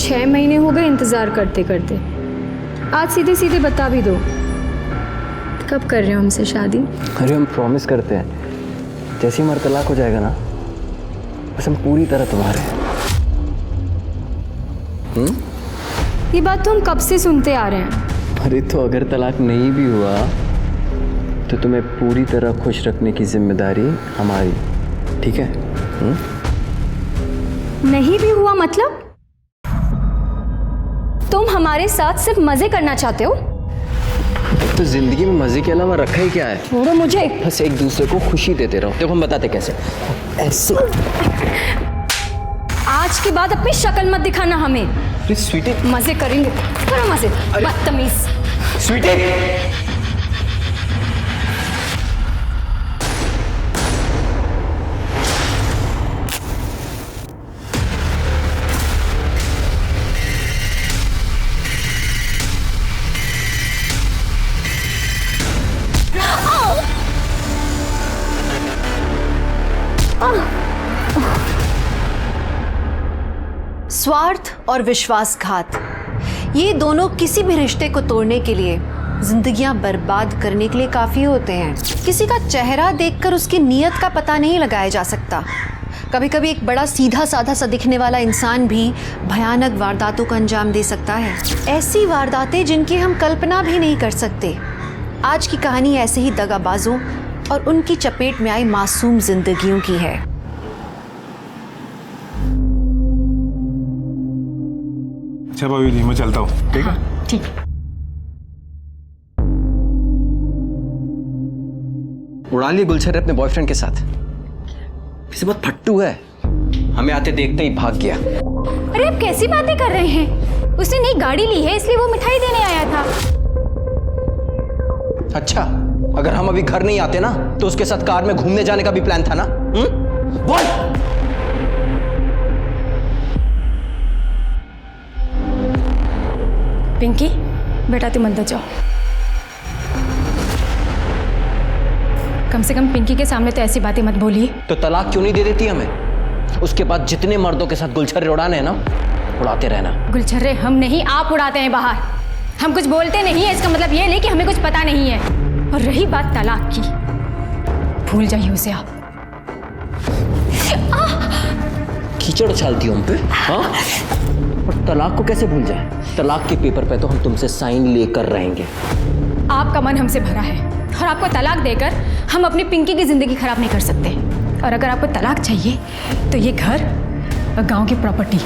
6 महीने हो गए इंतज़ार करते करते। आज सीधे सीधे बता भी दो, कब कर रहे हो हमसे शादी? अरे हम प्रॉमिस करते हैं, जैसे ही हमारा तलाक हो जाएगा ना, बस हम पूरी तरह तुम्हारे हैं। ये बात तो हम कब से सुनते आ रहे हैं। अरे तो अगर तलाक नहीं भी हुआ तो तुम्हें पूरी तरह खुश रखने की जिम्मेदारी हमारी, ठीक है? नहीं भी हुआ मतलब? तुम हमारे साथ सिर्फ मजे करना चाहते हो? तो जिंदगी में मजे के अलावा रखा ही क्या है? छोड़ो मुझे। बस एक दूसरे को खुशी देते रहो। देखो हम बताते कैसे, ऐसे। आज के बाद अपनी शक्ल मत दिखाना हमें। अरे स्वीटी, मजे करेंगे, करो मजे, बदतमीज। स्वीटी, स्वार्थ और विश्वासघात, ये दोनों किसी भी रिश्ते को तोड़ने के लिए, जिंदगियां बर्बाद करने के लिए काफी होते हैं। किसी का चेहरा देखकर उसकी नीयत का पता नहीं लगाया जा सकता। कभी कभी एक बड़ा सीधा साधा सा दिखने वाला इंसान भी भयानक वारदातों को अंजाम दे सकता है, ऐसी वारदातें जिनकी हम कल्पना भी नहीं कर सकते। आज की कहानी ऐसे ही दगाबाजों और उनकी चपेट में आई मासूम जिंदगियों की है। अच्छा भाभी जी, मैं चलता हूँ, ठीक है? ठीक। उड़ा लिए गुलछर अपने बॉयफ्रेंड के साथ। किसी बहुत फट्टू है, हमें आते देखते ही भाग गया। अरे आप कैसी बातें कर रहे हैं? उसने नई गाड़ी ली है इसलिए वो मिठाई देने आया था। अच्छा, अगर हम अभी घर नहीं आते ना तो उसके साथ कार में घूमने जाने का भी प्लान था ना? बोल। पिंकी बेटा तुम अंदर जाओ। कम से कम पिंकी के सामने तो ऐसी बातें मत बोलिए। तो तलाक क्यों नहीं दे देती हमें? उसके बाद जितने मर्दों के साथ गुलछर्रे उड़ाने हैं ना, उड़ाते रहना। गुलछर्रे हम नहीं, आप उड़ाते हैं बाहर। हम कुछ बोलते नहीं है, इसका मतलब ये नहीं कि हमें कुछ पता नहीं है। और रही बात तलाक की, भूल जाइए उसे आप। कीचड़ उछालती हो हम पे, हाँ? और तलाक को कैसे भूल जाए? तलाक के पेपर पे तो हम तुमसे साइन लेकर रहेंगे। आपका मन हमसे भरा है और आपको तलाक देकर हम अपनी पिंकी की जिंदगी खराब नहीं कर सकते। और अगर आपको तलाक चाहिए तो ये घर और गांव की प्रॉपर्टी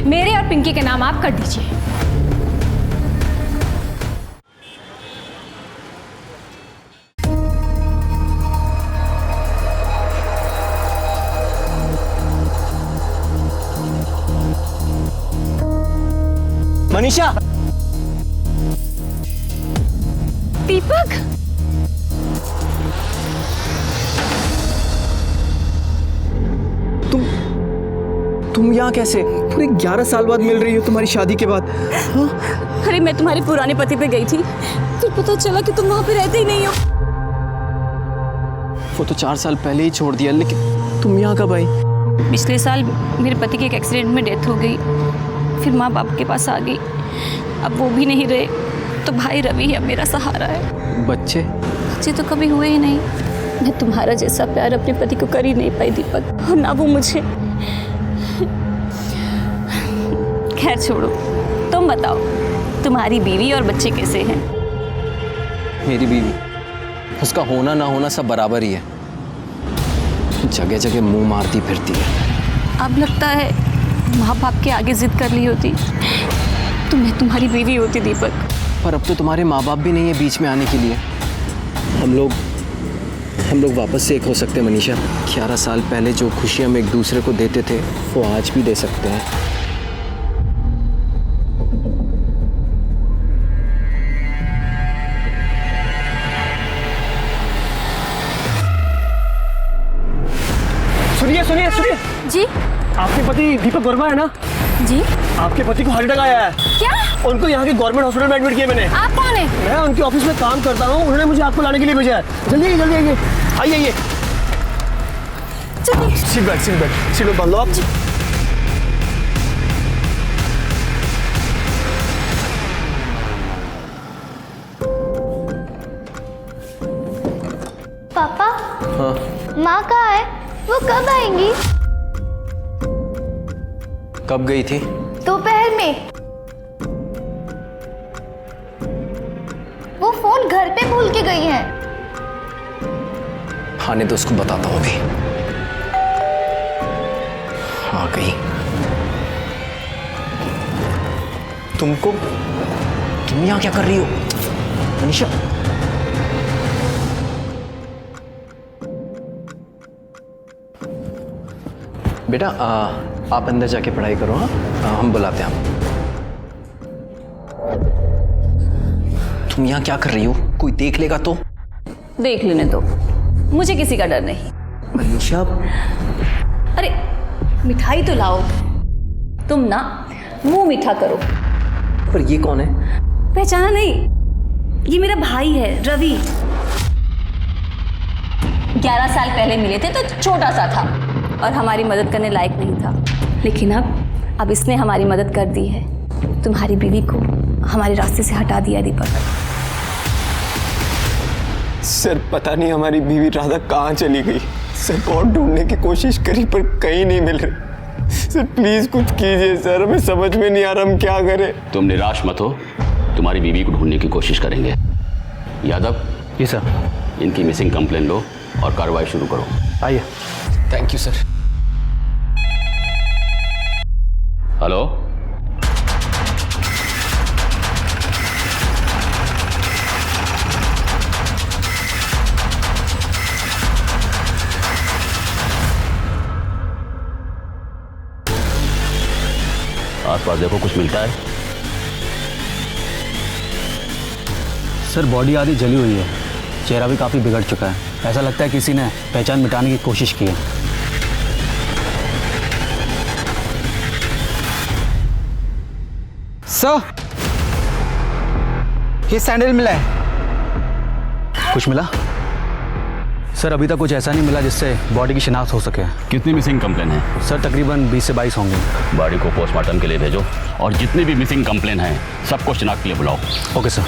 मेरे और पिंकी के नाम आप कर दीजिए। मनीषा, दीपक, तुम यहाँ कैसे? पूरे 11 साल बाद मिल रही हो तुम्हारी शादी के बाद। हाँ? अरे मैं तुम्हारे पुराने पति पे गई थी, फिर पता चला कि तुम वहां पे रहते ही नहीं हो। वो तो 4 साल पहले ही छोड़ दिया, लेकिन तुम यहाँ कब आई? पिछले साल मेरे पति की एक एक्सीडेंट में डेथ हो गई, फिर माँ बाप के पास आ गई। अब वो भी नहीं रहे तो भाई रवि अब मेरा सहारा है। बच्चे तो कभी हुए ही नहीं। मैं तुम्हारा जैसा प्यार अपने पति को कर ही नहीं पाई दीपक, और ना वो मुझे। खैर छोड़ो, तुम बताओ तुम्हारी बीवी और बच्चे कैसे हैं? मेरी बीवी, उसका होना ना होना सब बराबर ही है। जगह जगह मुंह मारती फिरती है। अब लगता है माँ बाप के आगे जिद कर ली होती तो मैं तुम्हारी बीवी होती दीपक। पर अब तो तुम्हारे माँ बाप भी नहीं है बीच में आने के लिए। हम लोग वापस से एक हो सकते हैं मनीषा। 11 साल पहले जो खुशी हम एक दूसरे को देते थे वो आज भी दे सकते हैं। सुनिए जी आपके पति दीपक वर्मा है ना जी। आपके पति को हार्ट अटैक आया है। क्या? उनको यहाँ के गवर्नमेंट हॉस्पिटल में एडमिट किया मैंने। आप कौन है? मैं उनके ऑफिस में काम करता हूँ, उन्होंने मुझे आपको लाने के लिए भेजा है। जल्दी आइए आइए। सीट बेल्ट बांध लो आप। माँ कहाँ है? वो कब आएंगी? कब गई थी? दोपहर में। वो फोन घर पे भूल के गई है। आने तो उसको बताता हूँ अभी। आ गई। तुम यहाँ क्या कर रही हो मनीषा? बेटा आप अंदर जाके पढ़ाई करो। हाँ हम बुलाते हैं हम। तुम यहाँ क्या कर रही हो? कोई देख लेगा तो? देख लेने दो, मुझे किसी का डर नहीं। मनीषा अरे मिठाई तो लाओ। तुम ना मुंह मीठा करो। पर ये कौन है? पहचाना नहीं? ये मेरा भाई है रवि। 11 साल पहले मिले थे तो छोटा सा था और हमारी मदद करने लायक नहीं था, लेकिन अब इसने हमारी मदद कर दी है। तुम्हारी बीवी को हमारे रास्ते से हटा दिया दीपक। सर पता नहीं हमारी बीवी राधा कहाँ चली गई। सर बहुत ढूंढने की कोशिश करी पर कहीं नहीं मिल रही। सर प्लीज कुछ कीजिए सर, हमें समझ में नहीं आ रहा हम क्या करें। तुम निराश मत हो, तुम्हारी बीवी को ढूंढने की कोशिश करेंगे। यादव जी सर। इनकी मिसिंग कंप्लेन लो और कार्रवाई शुरू करो। आइए। Thank you sir. हेलो, आसपास देखो कुछ मिलता है? सर बॉडी आधी जली हुई है, चेहरा भी काफ़ी बिगड़ चुका है। ऐसा लगता है किसी ने पहचान मिटाने की कोशिश की है। सर ये सैंडल मिला है। कुछ मिला? सर अभी तक कुछ ऐसा नहीं मिला जिससे बॉडी की शिनाख्त हो सके। कितनी मिसिंग कंप्लेन है? सर तकरीबन 20 से 22 होंगे। बॉडी को पोस्टमार्टम के लिए भेजो और जितनी भी मिसिंग कंप्लेन है सबको शिनाख्त के लिए बुलाओ। Okay sir.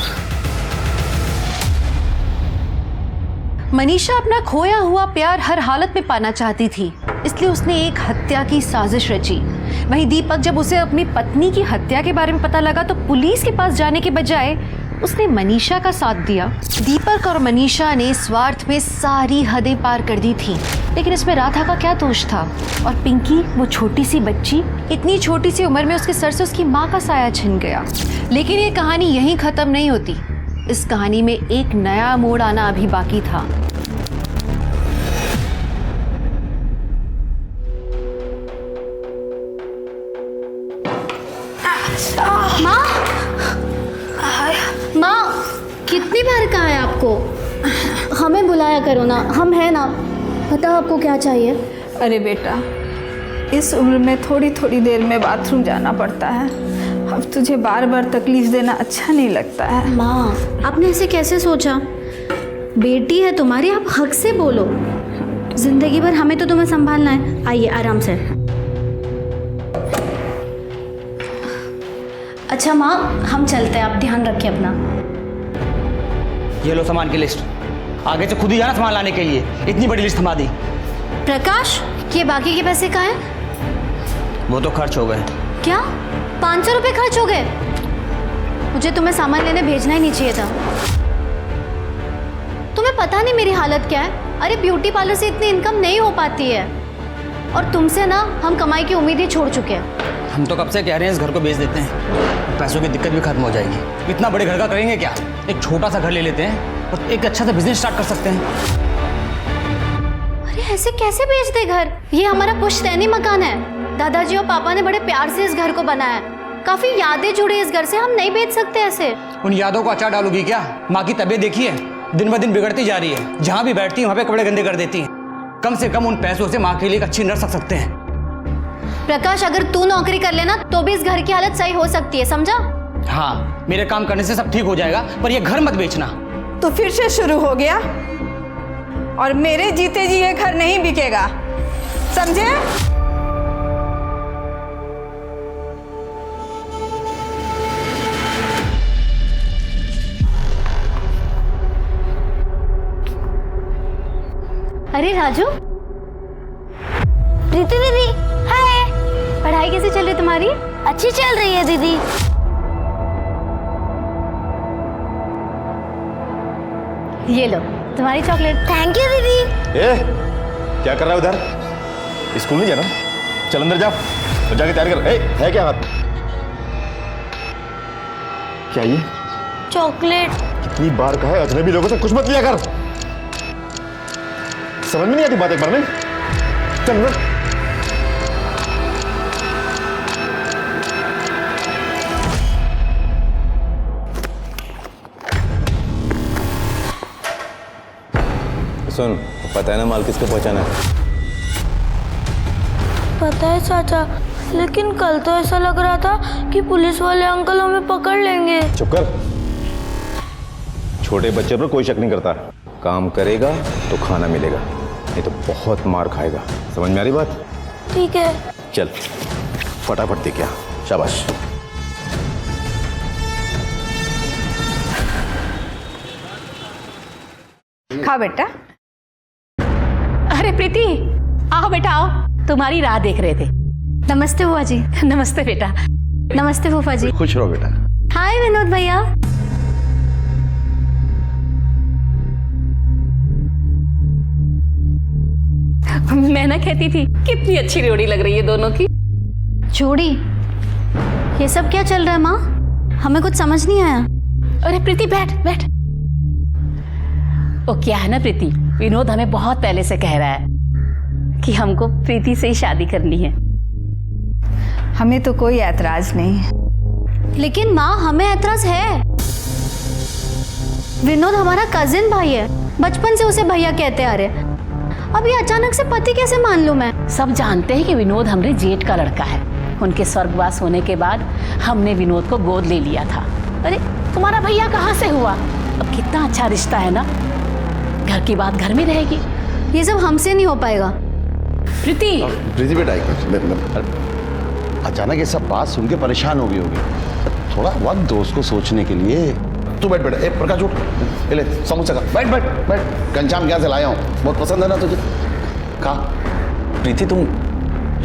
मनीषा अपना खोया हुआ प्यार हर हालत में पाना चाहती थी, इसलिए उसने एक हत्या की साजिश रची। वहीं दीपक जब उसे अपनी पत्नी की हत्या के बारे में पता लगा तो पुलिस के पास जाने के बजाय उसने मनीषा का साथ दिया। दीपक और मनीषा ने स्वार्थ में सारी हदें पार कर दी थी, लेकिन इसमें राधा का क्या दोष था? और पिंकी, वो छोटी सी बच्ची, इतनी छोटी सी उम्र में उसके सर से उसकी माँ का साया छिन गया। लेकिन ये कहानी यहीं खत्म नहीं होती। इस कहानी में एक नया मोड़ आना अभी बाकी था। माँ कितनी बार कहा है आपको? हमें बुलाया करो ना, हम हैं ना। बताओ आपको क्या चाहिए? अरे बेटा, इस उम्र में थोड़ी थोड़ी देर में बाथरूम जाना पड़ता है। अब तुझे बार बार तकलीफ देना अच्छा नहीं लगता है। माँ आपने ऐसे कैसे सोचा? बेटी है तुम्हारी, आप हक से बोलो। जिंदगी भर हमें तो तुम्हें संभालना है। आइए आराम से। अच्छा माँ हम चलते हैं, आप ध्यान रखिए अपना। ये लो सामान की लिस्ट, आगे से खुद ही जाना सामान लाने के लिए। इतनी बड़ी लिस्ट थमा दी। प्रकाश ये बाकी के पैसे कहाँ हैं? वो तो खर्च हो गए। क्या 500 रुपये खर्च हो गए? मुझे तुम्हें सामान लेने भेजना ही नहीं चाहिए था। तुम्हें पता नहीं मेरी हालत क्या है? अरे ब्यूटी पार्लर से इतनी इनकम नहीं हो पाती है, और तुमसे ना हम कमाई की उम्मीद ही छोड़ चुके हैं। हम तो कब से कह रहे हैं इस घर को बेच देते हैं, पैसों की दिक्कत भी खत्म हो जाएगी। इतना बड़े घर का करेंगे क्या? एक छोटा सा घर ले लेते हैं और एक अच्छा सा बिजनेस स्टार्ट कर सकते हैं। अरे ऐसे कैसे बेच दे घर? ये हमारा पुश्तैनी मकान है। दादाजी और पापा ने बड़े प्यार से इस घर को बनाया है। काफी यादें जुड़ी इस घर से, हम नहीं बेच सकते ऐसे। उन यादों को अचार डालोगी क्या? माँ की तबीयत देखी है, दिन ब दिन बिगड़ती जा रही है। जहाँ भी बैठती है वहाँ पे कपड़े गंदे कर देती है। कम से कम उन पैसों से माँ के लिए एक अच्छी नर्स रख सकते हैं। प्रकाश अगर तू नौकरी कर लेना तो भी इस घर की हालत सही हो सकती है, समझा? हाँ मेरे काम करने से सब ठीक हो जाएगा, पर ये घर मत बेचना। तो फिर से शुरू हो गया, और मेरे जीते जी ये घर नहीं बिकेगा, समझे? अरे राजू, प्रीति दीदी, हाय। पढ़ाई कैसे चल रही तुम्हारी? अच्छी चल रही है दीदी। ये लो तुम्हारी चॉकलेट। थैंक यू दीदी। ए, क्या कर रहा है उधर? स्कूल नहीं जाना? चल अंदर जाओ और जाके तैयार कर। ए, है क्या हाथ? क्या ये? चॉकलेट। कितनी बार कहा है अजनबी लोगों से कुछ मत लिया कर। समझ में नहीं आती बात एक बार में। चल अंदर। सुन, पता है ना माल किसको पहुंचाना है? पता है चाचा, लेकिन कल तो ऐसा लग रहा था कि पुलिस वाले अंकल हमें पकड़ लेंगे। चुप कर। छोटे बच्चे पर कोई शक नहीं करता। काम करेगा तो खाना मिलेगा, नहीं तो बहुत मार खाएगा। समझ में आ रही बात? ठीक है। चल फटाफट दे क्या। शाबाश। खाओ बेटा। अरे प्रीति, आओ बेटा आओ, तुम्हारी राह देख रहे थे। नमस्ते बुआ जी। नमस्ते बेटा। नमस्ते फूफा जी। खुश रहो बेटा। हाय विनोद भैया। मैं ना कहती थी कितनी अच्छी जोड़ी लग रही है दोनों की। जोड़ी? ये सब क्या चल रहा है माँ? हमें कुछ समझ नहीं आया। अरे प्रीति बैठ बैठ। वो क्या है ना प्रीति, विनोद हमें बहुत पहले से कह रहा है कि हमको प्रीति से ही शादी करनी है। हमें तो कोई ऐतराज नहीं है। लेकिन माँ हमें ऐतराज है। विनोद हमारा कजिन भाई है, बचपन से उसे भैया कहते आ रहे। अब ये अचानक से पति कैसे मान लूं मैं? सब जानते हैं कि विनोद हमारे जेठ का लड़का है। उनके स्वर्गवास होने के बाद हमने विनोद को गोद ले लिया था। अरे तुम्हारा भैया कहाँ से हुआ? अब कितना अच्छा रिश्ता है ना, घर की बात घर में रहेगी। ये सब हमसे नहीं हो पाएगा। प्रीति प्रीति बेटा अचानक ये सब बात सुन के परेशान हो गई होगी। थोड़ा वक्त दो उसको सोचने के लिए। तू बैठ बेटा। ए प्रकाश उठ, ले समोसा का। बैठ बैठ बैठ। घनश्याम क्या से लाया हूँ, बहुत पसंद है ना तुझे? खा। प्रीति, तुम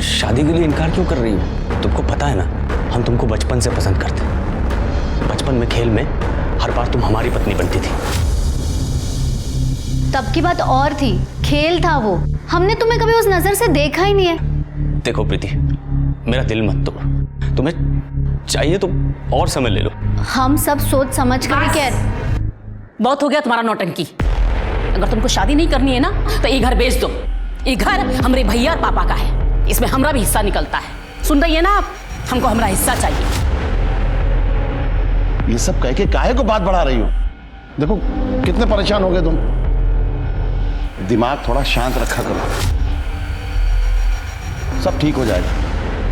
शादी के लिए इनकार क्यों कर रही हो? तुमको पता है ना, हम तुमको बचपन से पसंद करते। बचपन में खेल में हर बार तुम हमारी पत्नी बनती थी। तब की बात और थी, खेल था वो। हमने तुम्हें कभी उस नजर से देखा ही नहीं है। देखो प्रीति, मेरा दिल मत तोड़। तुम्हें चाहिए तो और समय ले लो। हम सब सोच समझ कर कह। बहुत हो गया तुम्हारा नौटंकी। अगर तुमको शादी नहीं करनी है ना तो ये घर बेच दो। ये घर हमारे भैया और पापा का है, इसमें हमारा भी हिस्सा निकलता है। सुन रही है ना आप? हमको हमारा हिस्सा चाहिए। ये सब कह के काहे को बात बढ़ा रही हो? देखो कितने परेशान हो गए तुम। दिमाग थोड़ा शांत रखा करो, सब ठीक हो जाएगा।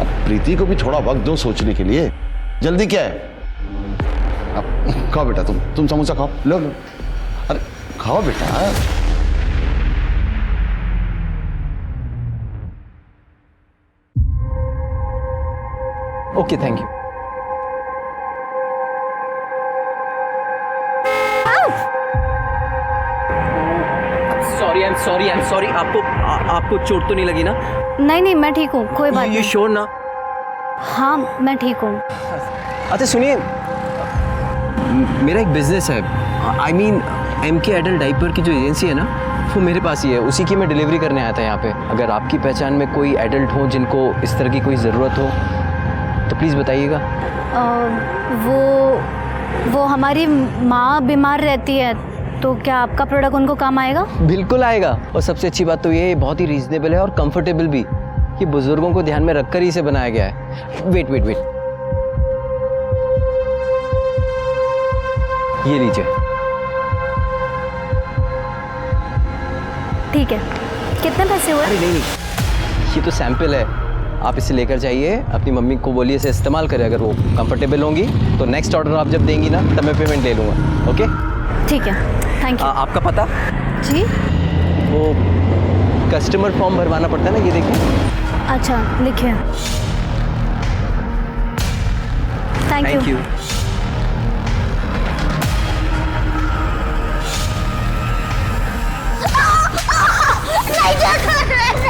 अब प्रीति को भी थोड़ा वक्त दो सोचने के लिए। जल्दी क्या है? अब खाओ बेटा, तुम समोसा खाओ। लो लो, अरे खाओ बेटा। Okay, thank you. Sorry I am sorry. आपको चोट तो नहीं लगी ना? नहीं नहीं, मैं ठीक हूँ, कोई बात ये नहीं। श्योर ना? हाँ मैं ठीक हूँ। अच्छा सुनिए, मेरा एक बिजनेस है। I mean MK adult diaper की जो एजेंसी है ना, वो मेरे पास ही है। उसी की मैं डिलीवरी करने आया था यहाँ पे। अगर आपकी पहचान में कोई एडल्ट हो जिनको इस तरह की कोई ज़रूरत हो तो प्लीज़ बताइएगा। वो हमारी माँ बीमार रहती है, तो क्या आपका प्रोडक्ट उनको काम आएगा? बिल्कुल आएगा। और सबसे अच्छी बात तो ये है, बहुत ही रीजनेबल है और कंफर्टेबल भी। ये बुजुर्गों को ध्यान में रखकर ही इसे बनाया गया है। वेट, ये लीजिए। ठीक है, कितने पैसे हुए? अरे नहीं, ये तो सैंपल है। आप इसे लेकर जाइए, अपनी मम्मी को बोलिए इसे इस्तेमाल करें। अगर वो कंफर्टेबल होंगी तो नेक्स्ट ऑर्डर आप जब देंगी ना तब मैं पेमेंट ले लूँगा। ओके ठीक है, थैंक यू। आपका पता? जी वो कस्टमर फॉर्म भरवाना पड़ता है ना, ये देखिए। अच्छा लिखिए। Thank you.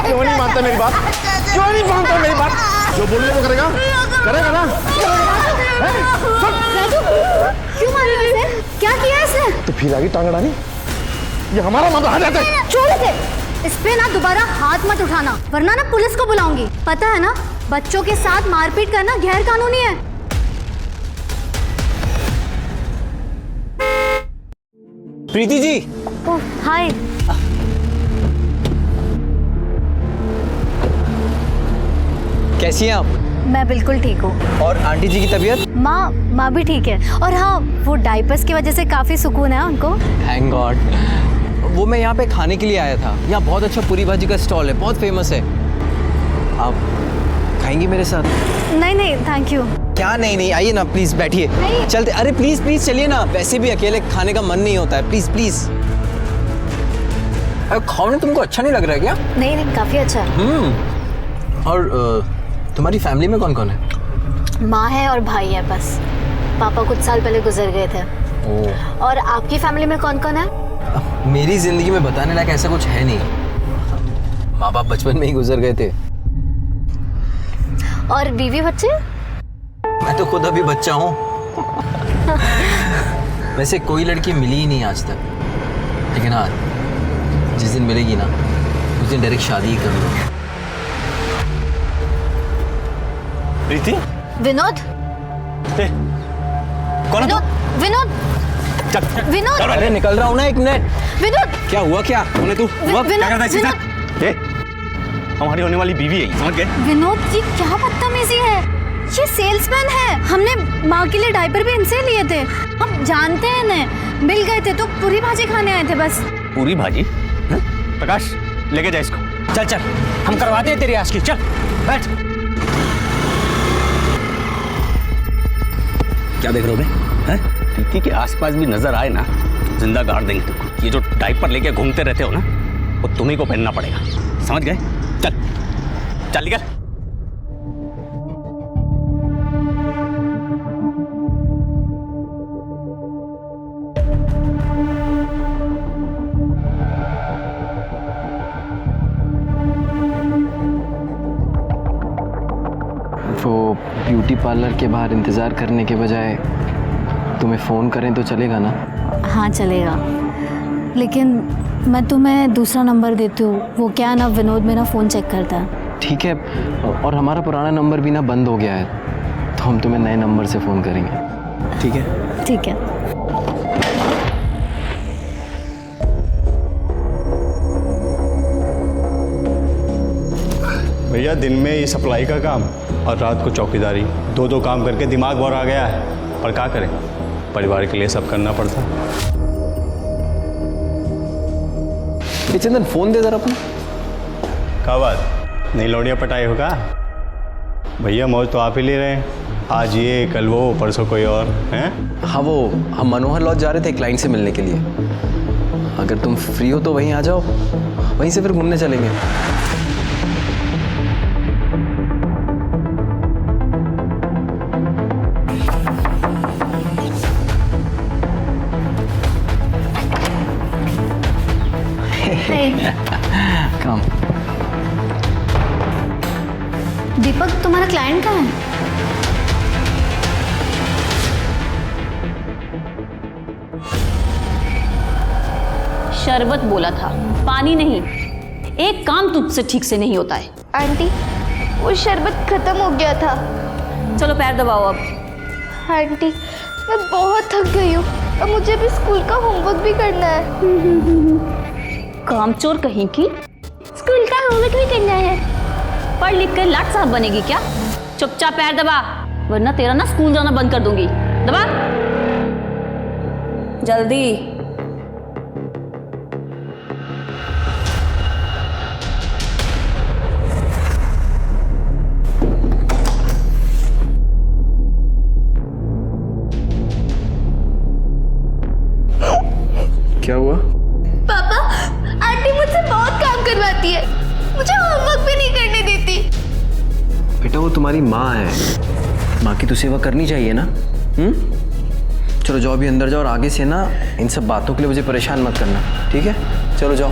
क्यों नहीं मानता मेरी बात? क्यों नहीं मानता मेरी बात? जो बोलूंगा वो करेगा, करेगा ना? क्यों मारा इसे? क्या किया इसने? तो फिर आगे टांग अड़ानी? ये हमारा मामला हट जाता है। छोड़ इसे। इस पे ना दोबारा हाथ मत उठाना, वरना ना पुलिस को बुलाऊंगी। पता है ना, बच्चों के साथ मारपीट करना गैर कानूनी है। प्रीति जी। ओह हाय। कैसी हैं आप? मैं बिल्कुल ठीक हूँ। और आंटी जी की तबीयत? माँ भी ठीक है। और हाँ, वो डाइपर्स की वजह से काफी सुकून है उनको। Thank God. वो मैं यहाँ पे खाने के लिए आया था। यहाँ बहुत अच्छा पूरी भाजी का स्टॉल है, बहुत फेमस है। आप खाएंगी मेरे साथ? नहीं थैंक यू। क्या नहीं, आइए ना प्लीज, बैठिए। चलते। अरे प्लीज चलिए ना, वैसे भी अकेले खाने का मन नहीं होता है। प्लीज। खाने तुमको अच्छा नहीं लग रहा है क्या? नहीं काफी अच्छा है। और तुम्हारी फैमिली में कौन कौन है? माँ है और भाई है बस। पापा कुछ साल पहले गुजर गए थे। और आपकी फैमिली में कौन कौन है? मेरी जिंदगी में बताने लायक ऐसा कुछ है नहीं। माँ बाप बचपन में ही गुजर गए थे। और बीवी बच्चे? मैं तो खुद अभी बच्चा हूँ। वैसे कोई लड़की मिली ही नहीं आज तक, लेकिन हाँ, जिस दिन मिलेगी ना उस दिन डायरेक्ट शादी ही कर लूँगा। प्रीति? विनोद? कौन है तू? विनोद? विनोद? अरे निकल रहा हूँ ना, एक मिनट। विनोद? क्या हुआ? क्या कौन है तू? क्या करता है इसके साथ? हमारी होने वाली बीवी है, समझ गए? विनोद जी क्या बदतमीजी है। ये सेल्समैन है। हमने माँ के लिए डायपर भी इनसे लिए थे। हम जानते हैं इन्हें। मिल गए थे तो पूरी भाजी खाने आए थे बस। पूरी भाजी? प्रकाश लेके जा इसको। चल हम करवाते हैं तेरी आश की। चल बैठ। क्या देख रहे हो बे? प्रीति के आसपास भी नजर आए ना, जिंदा गाड़ देंगे तुमको। ये जो डायपर लेके घूमते रहते हो ना, वो तुम्ही को पहनना पड़ेगा, समझ गए? चल निकल। वो ब्यूटी पार्लर के बाहर इंतज़ार करने के बजाय तुम्हें फ़ोन करें तो चलेगा ना? हाँ चलेगा, लेकिन मैं तुम्हें दूसरा नंबर देती हूँ। वो क्या है ना, विनोद मेरा फ़ोन चेक करता है। ठीक है, और हमारा पुराना नंबर भी ना बंद हो गया है, तो हम तुम्हें नए नंबर से फ़ोन करेंगे। ठीक है? ठीक है। भैया दिन में ये सप्लाई का काम और रात को चौकीदारी, दो काम करके दिमाग भर आ गया है। पर क्या करें, परिवार के लिए सब करना पड़ता। चंदन फ़ोन दे जरा अपना। क्या बात, नई लौड़िया पटाई होगा? भैया मौज तो आप ही ले रहे हैं। आज ये, कल वो, परसों कोई और हैं? हाँ, वो हम मनोहर लॉज जा रहे थे क्लाइंट से मिलने के लिए। अगर तुम फ्री हो तो वहीं आ जाओ, वहीं से फिर घूमने चलेंगे। कम। दीपक तुम्हारा क्लाइंट कहाँ है? शरबत बोला था, पानी नहीं। एक काम तुझसे ठीक से नहीं होता है। आंटी वो शरबत खत्म हो गया था। चलो पैर दबाओ अब। आंटी मैं बहुत थक गई हूँ, अब मुझे भी स्कूल का होमवर्क भी करना है। कामचोर कहीं की, स्कूल का होमवर्क भी करना है। पढ़ लिख कर लाट साहब बनेगी क्या? चुपचाप पैर दबा, वरना तेरा ना स्कूल जाना बंद कर दूंगी। दबा जल्दी। क्या हुआ? पापा, आंटी मुझसे बहुत काम करवाती है, मुझे होमवर्क भी नहीं करने देती। बेटा वो तुम्हारी माँ है, माँ की तो सेवा करनी चाहिए ना। चलो जाओ अभी अंदर जाओ, और आगे से ना इन सब बातों के लिए मुझे परेशान मत करना, ठीक है? चलो जाओ।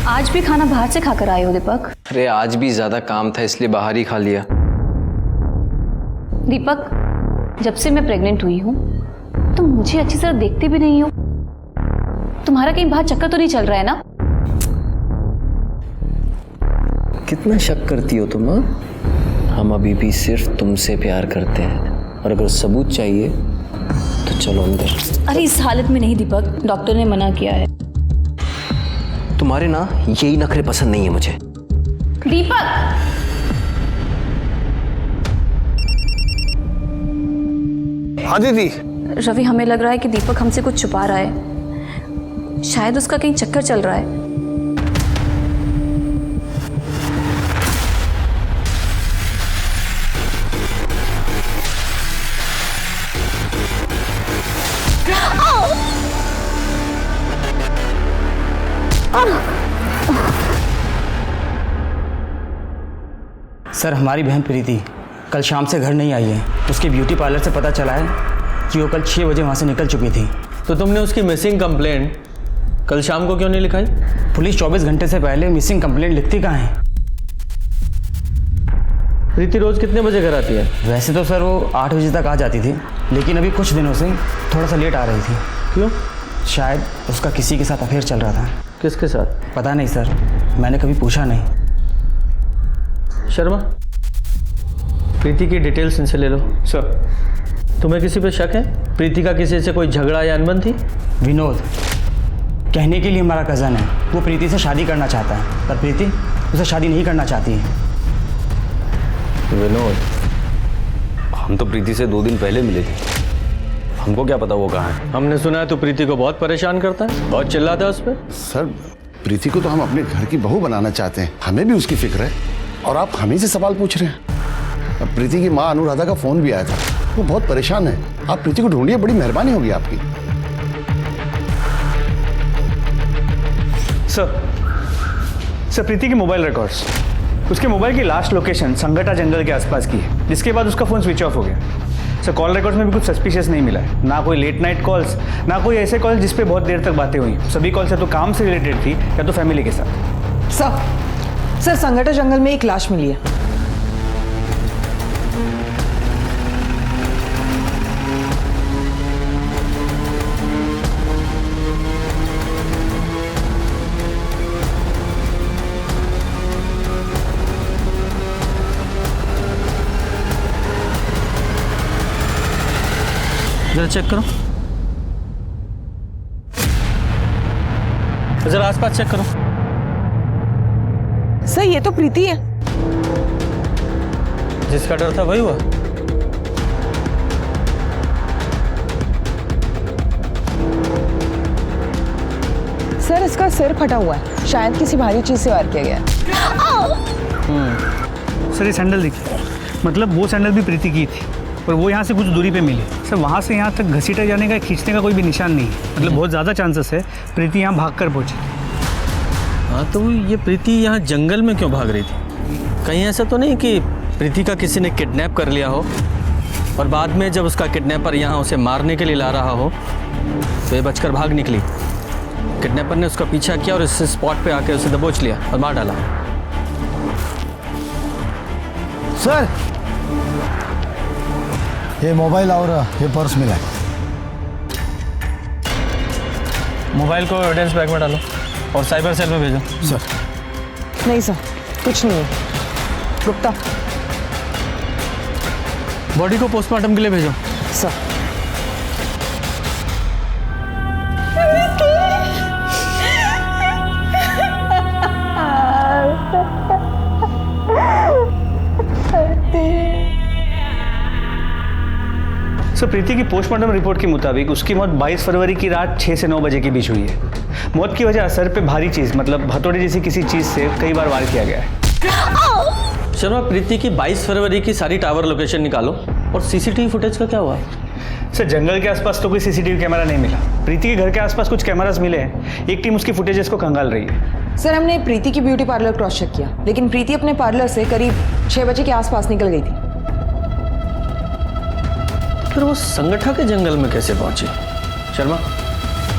आज भी खाना बाहर से खाकर आए हो दीपक? अरे आज भी ज़्यादा काम था इसलिए बाहर ही खा लिया। दीपक, जब से मैं प्रेग्नेंट हुई हूँ तुम मुझे अच्छी तरह देखते भी नहीं हो। तुम्हारा कहीं बाहर चक्कर तो नहीं चल रहा है ना? कितना शक करती हो तुम? हम अभी भी सिर्फ तुमसे प्यार करते हैं, और अगर सबूत चाहिए तो चलो अंदर। अरे इस हालत में नहीं दीपक, डॉक्टर ने मना किया है। तुम्हारे ना यही नखरे पसंद नहीं है मुझे। दीपक! हाँ दीदी। रवि, हमें लग रहा है कि दीपक हमसे कुछ छुपा रहा है। शायद उसका कहीं चक्कर चल रहा है। सर, हमारी बहन प्रीति कल शाम से घर नहीं आई है। उसके ब्यूटी पार्लर से पता चला है कि वो कल 6 बजे वहाँ से निकल चुकी थी। तो तुमने उसकी मिसिंग कंप्लेंट कल शाम को क्यों नहीं लिखाई? पुलिस 24 घंटे से पहले मिसिंग कंप्लेंट लिखती कहाँ है? प्रीति रोज कितने बजे घर आती है? वैसे तो सर वो 8 बजे तक आ जाती थी, लेकिन अभी कुछ दिनों से थोड़ा सा लेट आ रही थी। क्यों? शायद उसका किसी के साथ अफेयर चल रहा था। किसके साथ? पता नहीं सर, मैंने कभी पूछा नहीं। शर्मा, प्रीति की डिटेल्स इनसे ले लो। सर। तुम्हें किसी पे शक है? प्रीति का किसी से कोई झगड़ा या अनबन थी? विनोद कहने के लिए हमारा कज़न है, वो प्रीति से शादी करना चाहता है, पर प्रीति उसे शादी नहीं करना चाहती है। विनोद, हम तो प्रीति से 2 दिन पहले मिले थे, हमको क्या पता वो कहाँ है। हमने सुना है तो प्रीति को बहुत परेशान करता है, बहुत चिल्लाता है उस पर। सर, प्रीति को तो हम अपने घर की बहू बनाना चाहते हैं, हमें भी उसकी फिक्र है, और आप हम ही से सवाल पूछ रहे हैं। अब प्रीति की माँ अनुराधा का फोन भी आया था, वो बहुत परेशान है। आप प्रीति को ढूंढिए, बड़ी मेहरबानी होगी आपकी। सर, प्रीति के मोबाइल रिकॉर्ड्स, उसके मोबाइल की लास्ट लोकेशन संगटा जंगल के आसपास की है, जिसके बाद उसका फ़ोन स्विच ऑफ हो गया। सर, कॉल रिकॉर्ड्स में भी कुछ सस्पिशियस नहीं मिला है, ना कोई लेट नाइट कॉल्स, ना कोई ऐसे कॉल जिस पे बहुत देर तक बातें हुई। सभी कॉल्स या तो काम से रिलेटेड थी या तो फैमिली के साथ। सर, संगटा जंगल में एक लाश मिली है। जरा चेक करो, जरा आसपास चेक करो। सर, ये तो प्रीति है। जिसका डर था वही हुआ। सर, इसका सिर फटा हुआ है, शायद किसी भारी चीज से वार किया गया है। सर, ये सैंडल देखिए, मतलब वो सैंडल भी प्रीति की थी और वो यहाँ से कुछ दूरी पे मिली। सर, वहाँ से यहाँ तक घसीटा जाने का, खींचने का कोई भी निशान नहीं है, मतलब बहुत ज़्यादा चांसेस है प्रीति यहाँ भागकर पहुँची। हाँ, तो ये प्रीति यहाँ जंगल में क्यों भाग रही थी? कहीं ऐसा तो नहीं कि प्रीति का किसी ने किडनैप कर लिया हो और बाद में जब उसका किडनैपर यहाँ उसे मारने के लिए ला रहा हो तो ये बचकर भाग निकली? किडनैपर ने उसका पीछा किया और इस स्पॉट पे आके उसे दबोच लिया और मार डाला। सर, ये मोबाइल और ये पर्स मिला है। मोबाइल को एविडेंस बैग में डालो और साइबर सेल में भेजो। सर। नहीं सर, कुछ नहीं है। गुप्ता, बॉडी को पोस्टमार्टम के लिए भेजो। सर। सर, प्रीति की पोस्टमार्टम रिपोर्ट के मुताबिक उसकी मौत 22 फरवरी की रात 6 से 9 बजे के बीच हुई है। मौत की वजह सर पे भारी चीज, मतलब हथौड़े जैसी किसी चीज से कई बार वार किया गया है। शर्मा, प्रीति की 22 फरवरी की सारी टावर लोकेशन निकालो और सीसीटीवी फुटेज का क्या हुआ? सर, जंगल के आसपास तो कोई सीसीटीवी कैमरा नहीं मिला। प्रीति के घर के आसपास कुछ कैमरास मिले हैं, एक टीम उसकी फुटेजेस को खंगाल रही है। सर, हमने प्रीति की ब्यूटी पार्लर क्रॉस चेक किया, लेकिन प्रीति अपने पार्लर से करीब 6 बजे के आसपास निकल गई थी। फिर वो संगठा के जंगल में कैसे पहुंची? शर्मा,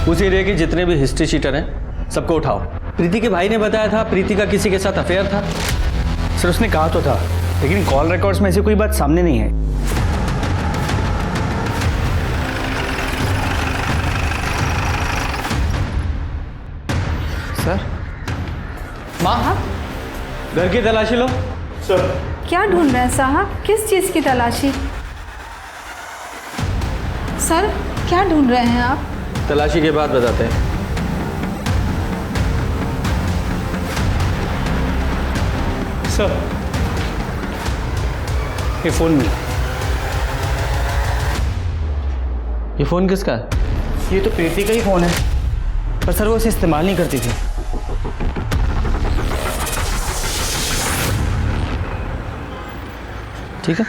उस एरिया के जितने भी हिस्ट्री शीटर हैं सबको उठाओ प्रीति के भाई ने बताया था प्रीति का किसी के साथ अफेयर था। सर उसने कहा तो था, लेकिन कॉल रिकॉर्ड्स में ऐसी कोई बात सामने नहीं है। सर माँ, घर की तलाशी लो। सर क्या ढूंढ रहे हैं साहब? किस चीज़ की तलाशी? सर क्या ढूंढ रहे हैं आप? तलाशी के बाद बताते हैं। सर ये फोन मिला। ये फोन किसका है? ये तो प्रीति का ही फोन है, पर सर वो इसे इस्तेमाल नहीं करती थी। ठीक है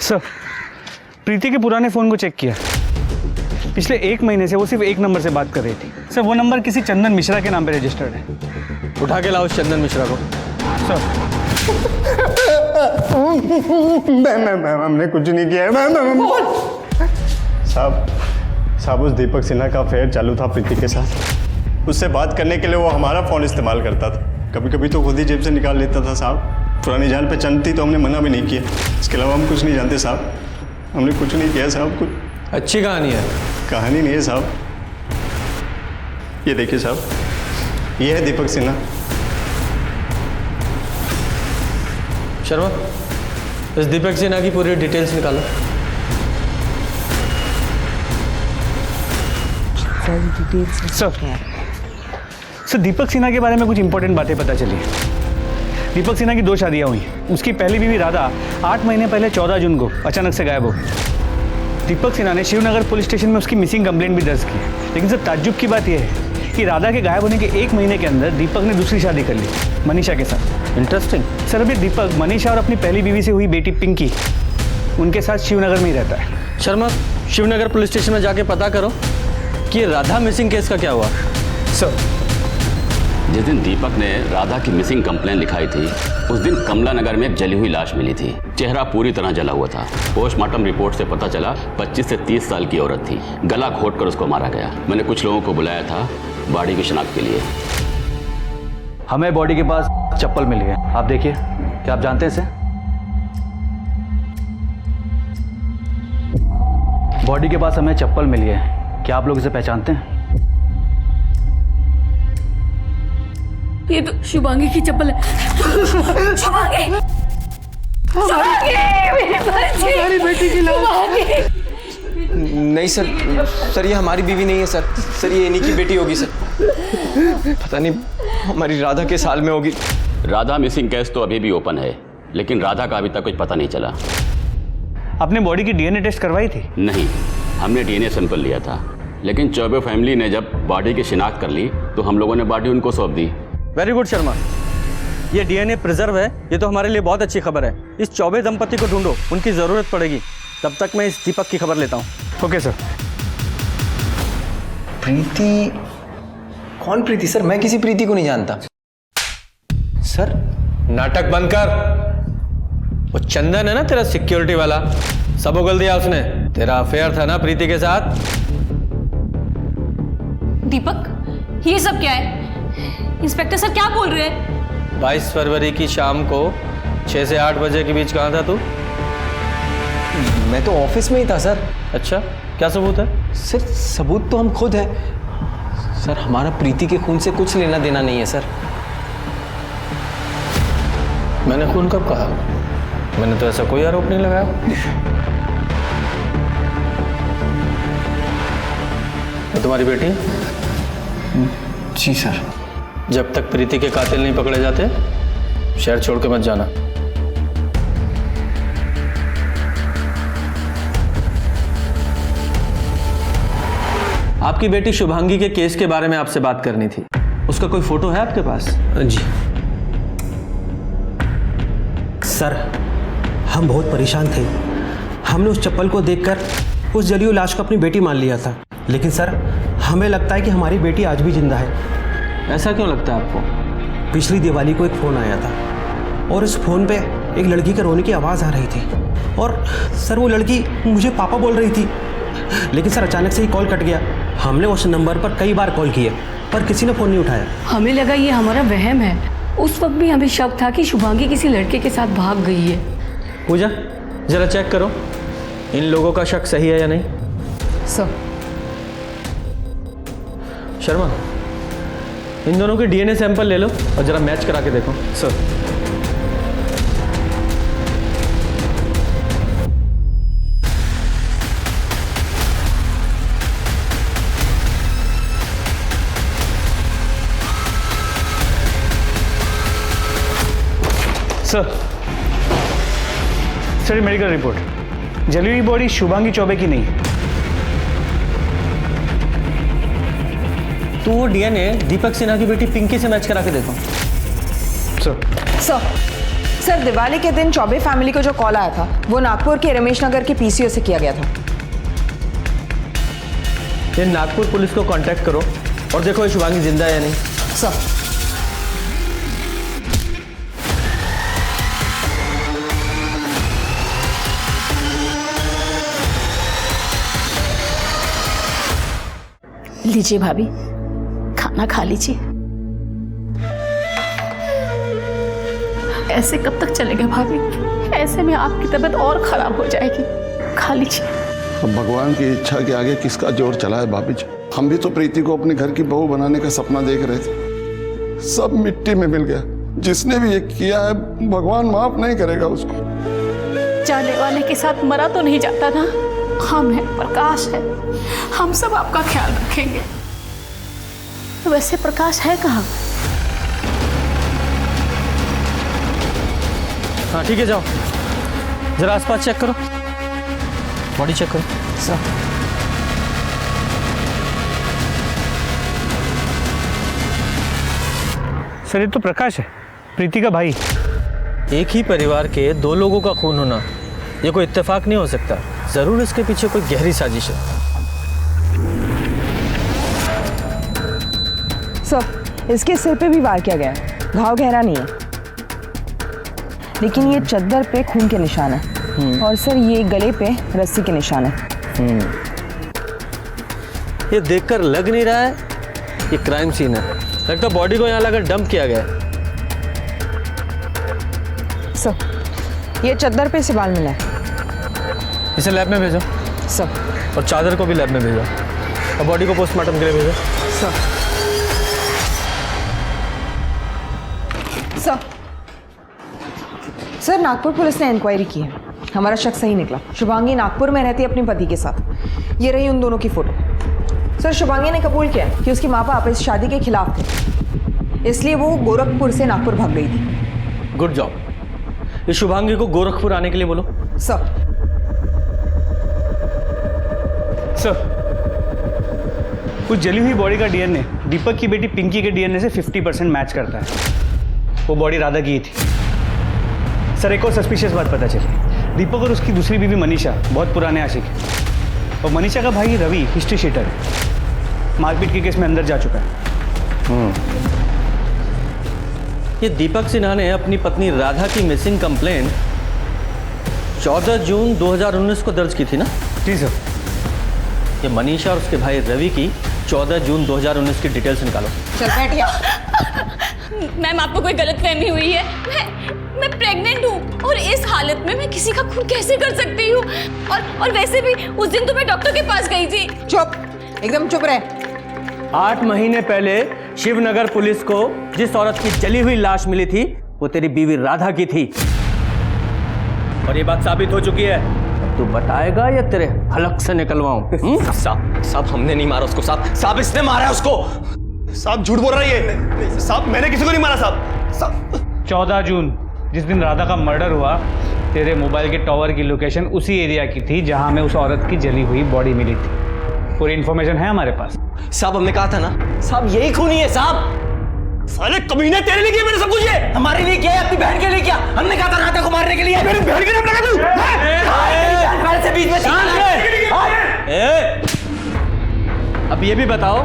सर प्रीति के पुराने फ़ोन को चेक किया। पिछले 1 महीने से वो सिर्फ एक नंबर से बात कर रही थी। सर वो नंबर किसी चंदन मिश्रा के नाम पे रजिस्टर्ड है। उठा के लाओ उस चंदन मिश्रा को। सर मैम हमने कुछ नहीं किया है। मैम साहब उस दीपक सिन्हा का अफेयर चालू था प्रीति के साथ। उससे बात करने के लिए वो हमारा फ़ोन इस्तेमाल करता था, कभी कभी तो खुद ही जेब से निकाल लेता था साहब। पुरानी जान पहचान थी तो हमने मना भी नहीं किया। इसके अलावा हम कुछ नहीं जानते साहब, हमने कुछ नहीं किया साहब। कुछ अच्छी कहानी है। कहानी नहीं है साहब, ये देखिए साहब, ये है दीपक सिन्हा। शर्मा, इस दीपक सिन्हा की पूरी डिटेल्स निकालो। सर दीपक सिन्हा के बारे में कुछ इंपॉर्टेंट बातें पता चली। दीपक सिन्हा की 2 शादियां हुई। उसकी पहली बीवी राधा 8 महीने पहले 14 जून को अचानक से गायब हो गई। दीपक सिन्हा ने शिवनगर पुलिस स्टेशन में उसकी मिसिंग कंप्लेंट भी दर्ज की। लेकिन सर ताज्जुब की बात यह है कि राधा के गायब होने के 1 महीने के अंदर दीपक ने दूसरी शादी कर ली, मनीषा के साथ। इंटरेस्टिंग। सर अभी दीपक मनीषा और अपनी पहली बीवी से हुई बेटी पिंकी, उनके साथ शिवनगर में ही रहता है। शर्मा, शिवनगर पुलिस स्टेशन में जाके पता करो कि राधा मिसिंग केस का क्या हुआ। सर जिस दिन दीपक ने राधा की मिसिंग कंप्लेन लिखाई थी, उस दिन कमला नगर में एक जली हुई लाश मिली थी। चेहरा पूरी तरह जला हुआ था। पोस्टमार्टम रिपोर्ट से पता चला 25 से 30 साल की औरत थी। गला घोंटकर उसको मारा गया। मैंने कुछ लोगों को बुलाया था बॉडी की शिनाख्त के लिए। हमें बॉडी के पास चप्पल मिली है, आप देखिए। क्या आप जानते हैं इसे? बॉडी के पास हमें चप्पल मिली है, क्या आप लोग इसे पहचानते हैं? ये तो शुभांगी की चप्पल है। शुभांगी, हमारी बेटी की लाश। नहीं सर ये हमारी बीवी नहीं है सर ये इन्हीं की बेटी होगी सर। पता नहीं हमारी राधा के साल में होगी। राधा मिसिंग केस तो अभी भी ओपन है, लेकिन राधा का अभी तक कुछ पता नहीं चला। आपने बॉडी की डीएनए टेस्ट करवाई थी? नहीं, हमने डीएनए सैंपल लिया था, लेकिन चौबे फैमिली ने जब बॉडी की शिनाख्त कर ली तो हम लोगों ने बॉडी उनको सौंप दी। वेरी गुड शर्मा, ये डीएनए प्रिजर्व है, ये तो हमारे लिए बहुत अच्छी खबर है। इस चौबे दंपति को ढूंढो, उनकी ज़रूरत पड़ेगी। तब तक मैं इस दीपक की खबर लेता हूँ। Okay sir. प्रीति? कौन प्रीति सर? मैं किसी प्रीति को नहीं जानता सर। नाटक बंद कर। वो चंदन है ना तेरा सिक्योरिटी वाला, सब उगल दिया उसने। तेरा अफेयर था ना प्रीति के साथ। दीपक, ये सब क्या है? इंस्पेक्टर सर क्या बोल रहे हैं? 22 फरवरी की शाम को 6 से 8 बजे के बीच कहाँ था तू? मैं तो ऑफिस में ही था सर। अच्छा, क्या सबूत है? सर सबूत तो हम खुद है सर। हमारा प्रीति के खून से कुछ लेना देना नहीं है सर। मैंने खून कब कहा? मैंने तो ऐसा कोई आरोप नहीं लगाया। वो तुम्हारी बेटी? जी सर। जब तक प्रीति के कातिल नहीं पकड़े जाते शहर छोड़ के मत जाना। आपकी बेटी शुभांगी के केस के बारे में आपसे बात करनी थी। उसका कोई फोटो है आपके पास? जी सर, हम बहुत परेशान थे। हमने उस चप्पल को देखकर उस जली हुई लाश को अपनी बेटी मान लिया था। लेकिन सर, हमें लगता है कि हमारी बेटी आज भी जिंदा है। ऐसा क्यों लगता है आपको? पिछली दिवाली को एक फ़ोन आया था और उस फ़ोन पे एक लड़की के रोने की आवाज़ आ रही थी। और सर वो लड़की मुझे पापा बोल रही थी। लेकिन सर अचानक से ही कॉल कट गया। हमने उस नंबर पर कई बार कॉल किए पर किसी ने फ़ोन नहीं उठाया। हमें लगा ये हमारा वहम है। उस वक्त भी हमें शक था कि शुभांगी किसी लड़के के साथ भाग गई है। पूजा जरा चेक करो इन लोगों का शक सही है या नहीं। सर। शर्मा इन दोनों के डीएनए सैंपल ले लो और जरा मैच करा के देखो। सर। सर मेडिकल रिपोर्ट, जली हुई बॉडी शुभांगी चौबे की नहीं है। तो वो डीएनए दीपक सिन्हा की बेटी पिंकी से मैच करा के देखो। सर दिवाली के दिन चौबे फैमिली को जो कॉल आया था वो नागपुर के रमेश नगर के पीसीओ से किया गया था। ये नागपुर पुलिस को कांटेक्ट करो और देखो ये शुभांगी जिंदा है या नहीं। सर। लीजिए भाभी, खाना खा लीजिए। ऐसे कब तक चलेगा भाभी? ऐसे में आपकी तबीयत और खराब हो जाएगी। खा लीजिए। अब भगवान की इच्छा के आगे किसका जोर चला है भाभी जी। हम भी तो प्रीति को अपने घर की बहू बनाने का सपना देख रहे थे, सब मिट्टी में मिल गया। जिसने भी ये किया है भगवान माफ नहीं करेगा उसको। जाने वाले के साथ मरा तो नहीं जाता ना। हम हैं, प्रकाश है, हम सब आपका ख्याल रखेंगे। वैसे प्रकाश है कहाँ? हाँ ठीक है, जाओ जरा आसपास चेक करो, बॉडी चेक करो। सर ये तो प्रकाश है, प्रीति का भाई। एक ही परिवार के दो लोगों का खून होना ये कोई इत्तेफाक नहीं हो सकता। जरूर इसके पीछे कोई गहरी साजिश है। सर इसके सिर पे भी वार किया गया है, घाव गहरा नहीं है, लेकिन ये चद्दर पे खून के निशान है और सर ये गले पे रस्सी के निशान है। ये देखकर लग नहीं रहा है ये क्राइम सीन है, लगता बॉडी को यहाँ लाकर डंप किया गया है। सर ये चद्दर पे से बाल मिला है। इसे लैब में भेजो सर, और चादर को भी लैब में भेजो और बॉडी को पोस्टमार्टम के लिए भेजो। सर नागपुर पुलिस ने इंक्वायरी की है, हमारा शक सही निकला। शुभांगी नागपुर में रहती है अपने पति के साथ। ये रही उन दोनों की फोटो। सर शुभांगी ने कबूल किया कि उसके माँ बाप इस शादी के खिलाफ थे, इसलिए वो गोरखपुर से नागपुर भाग गई थी। Good job. इस शुभांगी को गोरखपुर आने के लिए बोलो। सर उस जली हुई बॉडी का डीएनए दीपक की बेटी पिंकी के डीएनए से 50% मैच करता है। वो बॉडी राधा की ही थी। सर एक और सस्पिशियस बात पता चली, दीपक और उसकी दूसरी बीवी मनीषा बहुत पुराने आशिक हैं और मनीषा का भाई रवि हिस्ट्री शीटर है, मारपीट के केस में अंदर जा चुका है। ये दीपक सिन्हा ने अपनी पत्नी राधा की मिसिंग कंप्लेंट 14 जून 2019 को दर्ज की थी ना? जी सर। ये मनीषा और उसके भाई रवि की 14 जून 2019 की डिटेल्स निकालो। चल बैठिए। मैम आपको कोई गलतफहमी हुई है। मैं प्रेग्नेंट हूँ और इस हालत में मैं किसी का खून कैसे कर सकती हूँ? और वैसे भी उस दिन तो मैं डॉक्टर के पास गई थी। चुप, एकदम चुप रहे। 8 महीने पहले शिवनगर पुलिस को जिस औरत की जली हुई लाश मिली थी वो तेरी बीवी राधा की थी और ये बात साबित हो चुकी है। तू बताएगा या तेरे हलक से निकलवाऊं? साहब हमने नहीं मारा उसको, साहब इसने मारा है उसको। साहब झूठ बोल रही है साहब, मैंने किसी को नहीं मारा साहब। 14 जून जिस दिन राधा का मर्डर हुआ, तेरे मोबाइल के टॉवर की लोकेशन उसी एरिया की थी जहां में उस औरत की जली हुई बॉडी मिली थी। पूरी इन्फॉर्मेशन है हमारे पास। साहब हमने कहा था ना, साहब यही खूनी है साहब। साले कमीने तेरे लिए किया मैंने सब कुछ। ये हमारे लिए किया, अपनी बहन के लिए किया। हमने कहा था राधा को मारने के लिए। मेरी बहन के नाम लगा तू। से बीच में अब ये भी बताओ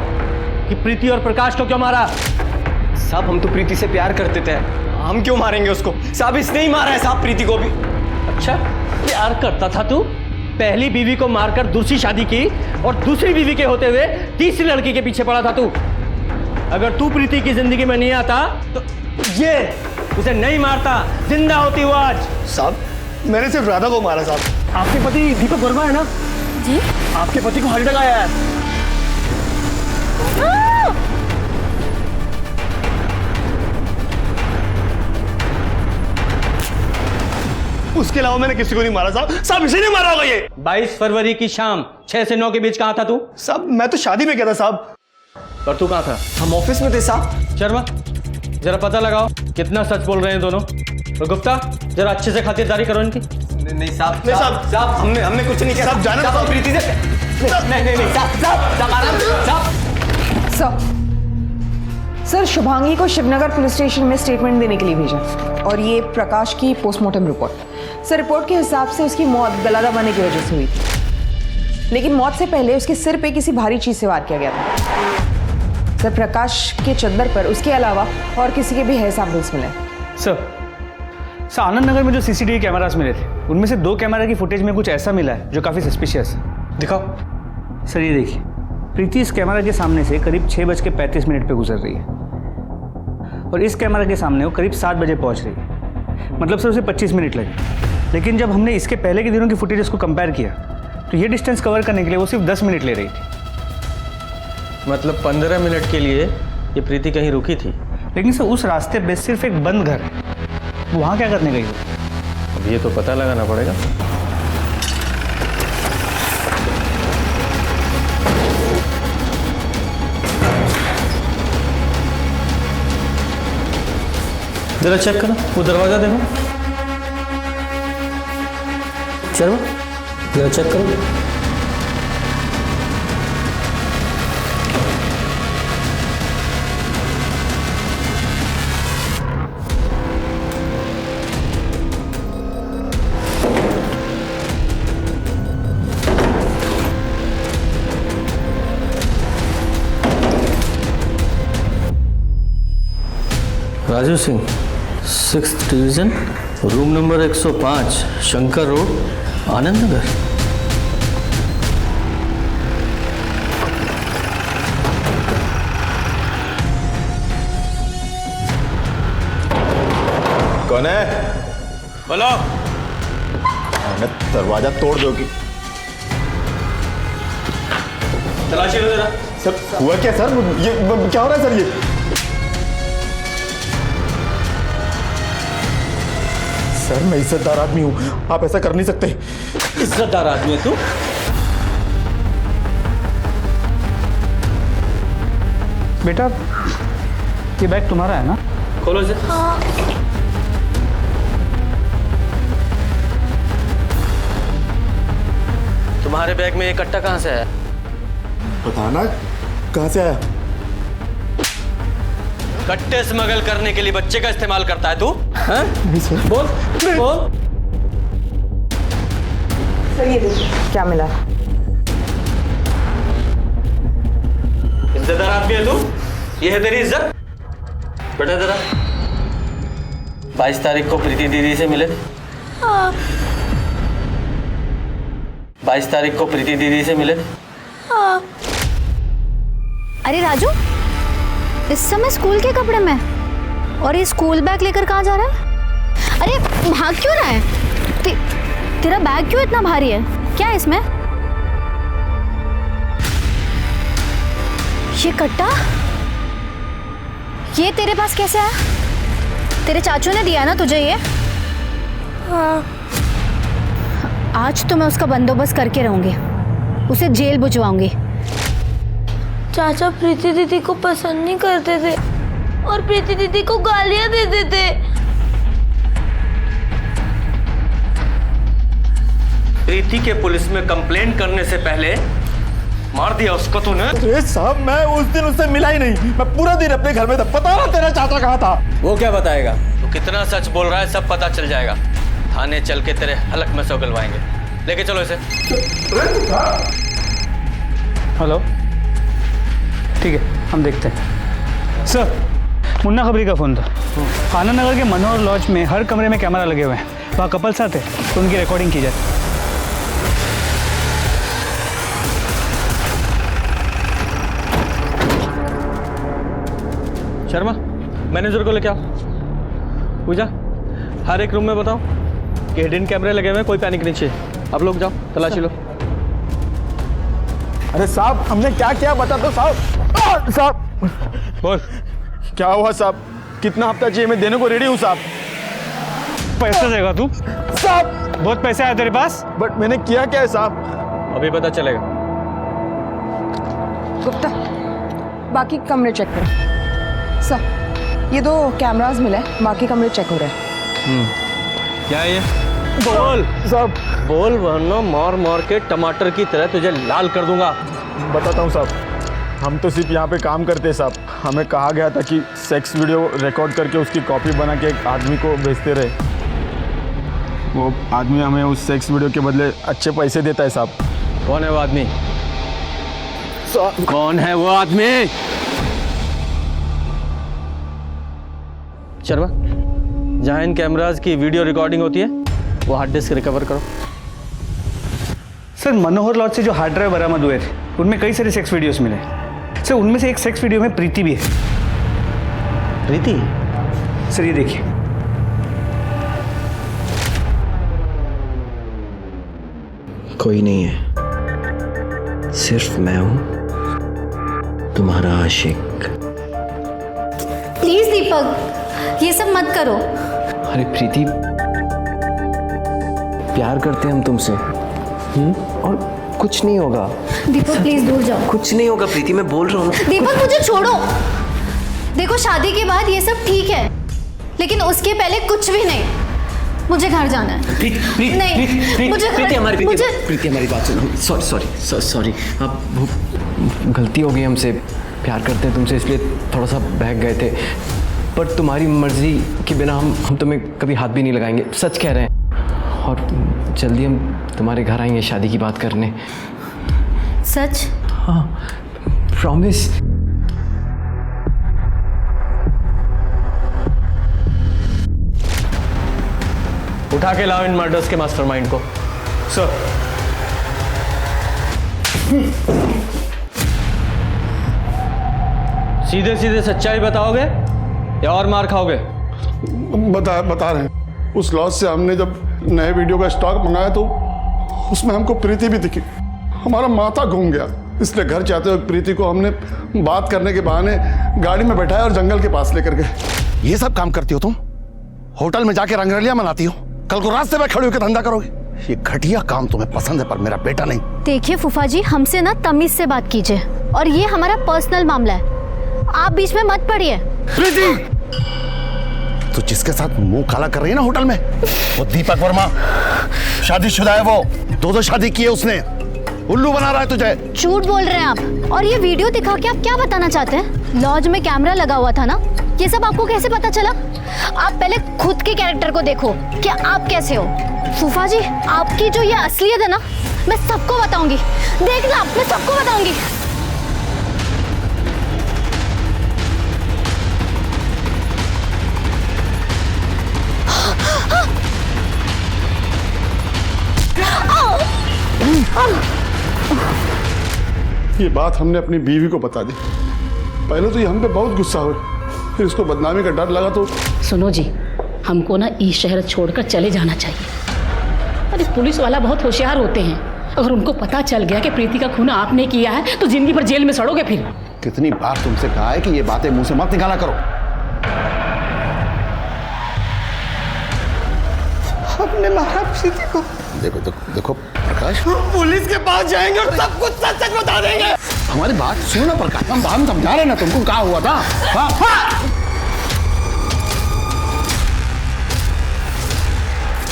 कि प्रीति और प्रकाश को क्यों मारा? साहब हम तो प्रीति से प्यार करते थे, हम क्यों मारेंगे उसको? साहब इसने ही मारा है साहब प्रीति को भी। अच्छा प्यार करता था तू? पहली बीवी को मारकर दूसरी शादी की और दूसरी बीवी के होते हुए तीसरी लड़की के पीछे पड़ा था तू। अगर तू प्रीति की जिंदगी में नहीं आता तो ये उसे नहीं मारता, जिंदा होती वो आज। साहब मैंने सिर्फ राधा को मारा साहब। आपके पति दीपक वर्मा है ना जी? आपके पति को हार्ट अटैक आया है। उसके अलावा मैंने किसी को नहीं मारा साहब। साहब इसे नहीं मारा होगा ये। 22 फरवरी की शाम 6 से 9 के बीच कहाँ था तू? साहब मैं तो शादी में गया था साहब। और तू कहाँ था? हम ऑफिस में थे साहब। शर्मा जरा पता लगाओ कितना सच बोल रहे हैं दोनों। और गुप्ता जरा अच्छे से खातिरदारी करो इनकी। नहीं साहब, नहीं साहब, साहब हमने कुछ नहीं किया साहब। जाना साहब प्रीति से। नहीं साहब आराम सर सर शुभांगी को शिवनगर पुलिस स्टेशन में स्टेटमेंट देने के लिए भेजा और ये प्रकाश की पोस्टमार्टम रिपोर्ट। सर रिपोर्ट के हिसाब से उसकी मौत गला दबाने की वजह से हुई थी, लेकिन मौत से पहले उसके सिर पे किसी भारी चीज से वार किया गया था। सर प्रकाश के चद्दर पर उसके अलावा और किसी के भी हेयर सैंपल्स मिले। सर आनंद नगर में जो सीसीटीवी कैमरास मिले थे उनमें से 2 कैमरा की फुटेज में कुछ ऐसा मिला है जो काफ़ी सस्पिशियस है। दिखाओ। सर ये देखिए, प्रीति इस कैमरा के सामने से करीब 6:35 पे गुजर रही है और इस कैमरा के सामने वो करीब 7 बजे पहुंच रही है। मतलब सर उसे 25 मिनट लगे, लेकिन जब हमने इसके पहले के दिनों की फुटेज को कंपेयर किया तो ये डिस्टेंस कवर करने के लिए वो सिर्फ 10 मिनट ले रही थी। मतलब 15 मिनट के लिए ये प्रीति कहीं रुकी थी। लेकिन सर उस रास्ते पे सिर्फ एक बंद घर है, वहाँ क्या करने गई? अब ये तो पता लगाना पड़ेगा। जरा चेक करो, वो दरवाजा देखो। शर्मा जरा चेक करो। Raju Singh 6th division, room number 105, Shankar road, Anand Nagar. कौन है? बोलो। दरवाजा तोड़ दोगी। तलाशी लो जरा। सर हुआ क्या सर? ये क्या हो रहा है सर? ये सर मैं इज्जतदार आदमी हूँ, आप ऐसा कर नहीं सकते। इज्जतदार आदमी है तू? बेटा ये बैग तुम्हारा है ना? खोलो इसे। हाँ। तुम्हारे बैग में ये कट्टा कहाँ से आया? पता ना कहाँ से आया। कट्टे स्मगल करने के लिए बच्चे का इस्तेमाल करता है तू? हाँ? बोल बोल। सर ये देखिए क्या मिला। इज्जतदार आदमी है तू? ये है तेरी इज्जत? बेटा जरा 22 तारीख को प्रीति दीदी से मिले थे? हाँ। 22 तारीख को प्रीति दीदी से मिले थे? हाँ। अरे राजू, इस समय स्कूल के कपड़े में और ये स्कूल बैग लेकर कहाँ जा रहा है? अरे भाग क्यों रहा है? तेरा बैग क्यों इतना भारी है? क्या है इसमें? ये कट्टा ये तेरे पास कैसे आया? तेरे चाचू ने दिया ना तुझे ये? हाँ। आज तो मैं उसका बंदोबस्त करके रहूंगी, उसे जेल भिजवाऊंगी। चाचा प्रीति दीदी को पसंद नहीं करते थे और प्रीति दीदी को गालियां देते थे। प्रीति के पुलिस में कंप्लेंट करने से पहले मार दिया उसको तूने? अरे साहब मैं उस दिन उससे मिला ही नहीं, मैं पूरा दिन अपने घर में था। पता ना तेरा चाचा कहाँ था? वो क्या बताएगा? तो कितना सच बोल रहा है सब पता चल जाएगा। थाने चल के तेरे हलक में से उगलवाएंगे। लेके चलो इसे। हेलो ठीक है हम देखते हैं। सर मुन्ना खबरी का फ़ोन था। आनंद नगर के मनोहर लॉज में हर कमरे में कैमरा लगे हुए हैं, वहाँ कपल्स आते तो उनकी रिकॉर्डिंग की जाए। शर्मा, मैनेजर को लेके आओ। पूजा, हर एक रूम में बताओ कि हिडन कैमरे लगे हुए हैं, कोई पैनिक नहीं चाहिए। अब लोग जाओ, तलाशी लो। अरे साहब, हमने क्या किया बता दो साहब। साहब बोल, क्या हुआ साहब? कितना हफ्ता चाहिए? मैं देने को रेडी हूँ साहब। पैसा देगा तू? साहब बहुत पैसे आए तेरे पास? बट मैंने किया क्या है साहब? अभी पता चलेगा। गुप्ता, बाकी कमरे चेक करो। सर, ये 2 कैमरास मिले, बाकी कमरे चेक हो रहे हैं। क्या है ये? बोल साहब, बोल वरना मार मार के टमाटर की तरह तुझे लाल कर दूंगा। बताता हूँ साहब, हम तो सिर्फ यहाँ पे काम करते हैं साहब। हमें कहा गया था कि सेक्स वीडियो रिकॉर्ड करके उसकी कॉपी बना के एक आदमी को भेजते रहे। वो आदमी हमें उस सेक्स वीडियो के बदले अच्छे पैसे देता है साहब। कौन है वो आदमी? कौन है वो आदमी? शर्मा, जहाँ इन कैमराज की वीडियो रिकॉर्डिंग होती है वो हार्ड डिस्क रिकवर करो। सर, मनोहर लॉज से जो हार्ड ड्राइव बरामद हुए थे उनमें कई सारे सेक्स वीडियोस मिले। सर, उनमें से एक सेक्स वीडियो में प्रीति भी है। प्रीति? सर, ये देखिए। कोई नहीं है, सिर्फ मैं हूं तुम्हारा आशिक। प्लीज दीपक, ये सब मत करो। अरे प्रीति, प्यार करते हैं हम तुमसे, और कुछ नहीं होगा। दीपक प्लीज दूर जाओ। कुछ नहीं होगा प्रीति, मैं बोल रहा हूँ ना। दीपक मुझे छोड़ो। देखो, शादी के बाद ये सब ठीक है, लेकिन उसके पहले कुछ भी नहीं। मुझे घर जाना है। नहीं, मुझे प्रीति हमारी बात सुनो। सॉरी, अब वो गलती हो गई हमसे। प्यार करते हैं तुमसे इसलिए थोड़ा सा बहक गए थे, पर तुम्हारी मर्जी के बिना हम तुम्हें कभी हाथ भी नहीं लगाएंगे। सच कह रहे हैं। और जल्दी हम तुम्हारे घर आएंगे शादी की बात करने। सच? हाँ, प्रॉमिस। उठा के लाओ इन मर्डर्स के मास्टरमाइंड को। सर, सीधे सीधे सच्चाई बताओगे या और मार खाओगे? बता रहे हैं। उस लॉज से हमने जब नए वीडियो का स्टॉक मंगाया तो उसमें हमको प्रीति भी दिखी। हमारा माथा घूम गया, इसलिए घर जाते हुए प्रीति को हमने बात करने के बहाने गाड़ी में बैठाया और जंगल के पास लेकर गए। ये सब काम करती हो तुम? होटल में जाके रंगरलियां मनाती हो, कल को रास्ते में खड़े होकर धंधा करोगे? ये घटिया काम तुम्हें पसंद है, पर मेरा बेटा नहीं। देखिए फूफा जी, हमसे ना तमीज से बात कीजिए, और ये हमारा पर्सनल मामला है, आप बीच में मत पड़िए। प्रीति, तू जिसके साथ मुंह काला कर रही है ना होटल में, वो दीपक वर्मा शादीशुदा है। वो 2 शादी की है उसने। उल्लू बना रहा है तुझे। झूठ बोल रहे हैं आप। और ये वीडियो दिखा के आप क्या बताना चाहते हैं? लॉज में कैमरा लगा हुआ था ना, ये सब आपको कैसे पता चला? आप पहले खुद के कैरेक्टर को देखो कि आप कैसे हो। फूफा जी, आपकी जो ये असलियत है ना, मैं सबको बताऊंगी। देखना, मैं सबको बताऊंगी। ये बात हमने अपनी बीवी को बता दी। पहले तो ये हम पे बहुत गुस्सा हुई, फिर इसको बदनामी का डर लगा तो। सुनो जी, हमको ना इस शहर छोड़कर चले जाना चाहिए। अरे पुलिस वाला बहुत होशियार होते हैं, अगर उनको पता चल गया कि प्रीति का खून आपने किया है तो जिंदगी भर जेल में सड़ोगे फिर। कितनी बार तुमसे कहा है कि ये बातें मुंह से मत निकाला करो। हमने मारा प्रीति को। देखो प्रकाश, पुलिस के पास जाएंगे और सब कुछ सच सच बता देंगे। हमारी बात सुनो ना प्रकाश, हम समझा रहे ना तुमको क्या हुआ था।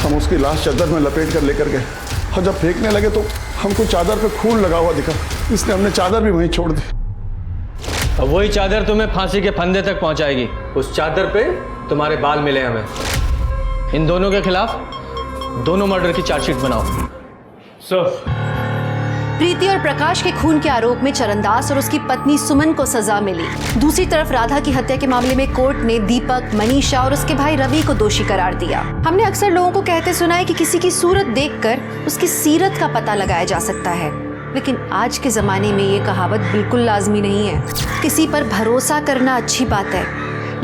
हम उसकी लाश चादर में लपेट कर लेकर गए, और जब फेंकने लगे तो हमको चादर पे खून लगा हुआ दिखा, इसलिए हमने चादर भी वहीं छोड़ दी। अब वही चादर तुम्हें फांसी के फंदे तक पहुंचाएगी। उस चादर पे तुम्हारे बाल मिले हमें। इन दोनों के खिलाफ दोनों मर्डर की चार्जशीट बनाओ। सर, प्रीति और प्रकाश के खून के आरोप में चरणदास और उसकी पत्नी सुमन को सजा मिली। दूसरी तरफ राधा की हत्या के मामले में कोर्ट ने दीपक, मनीषा और उसके भाई रवि को दोषी करार दिया। हमने अक्सर लोगों को कहते सुना है कि किसी की सूरत देखकर उसकी सीरत का पता लगाया जा सकता है, लेकिन आज के जमाने में ये कहावत बिल्कुल लाजमी नहीं है। किसी पर भरोसा करना अच्छी बात है,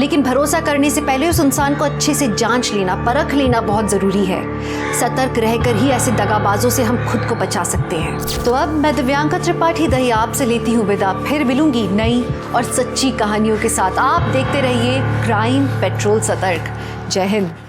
लेकिन भरोसा करने से पहले उस इंसान को अच्छे से जांच लेना, परख लेना बहुत ज़रूरी है। सतर्क रहकर ही ऐसे दगाबाजों से हम खुद को बचा सकते हैं। तो अब मैं दिव्यांका त्रिपाठी दही आपसे लेती हूँ विदा, फिर मिलूंगी नई और सच्ची कहानियों के साथ। आप देखते रहिए क्राइम पेट्रोल सतर्क। जय हिंद।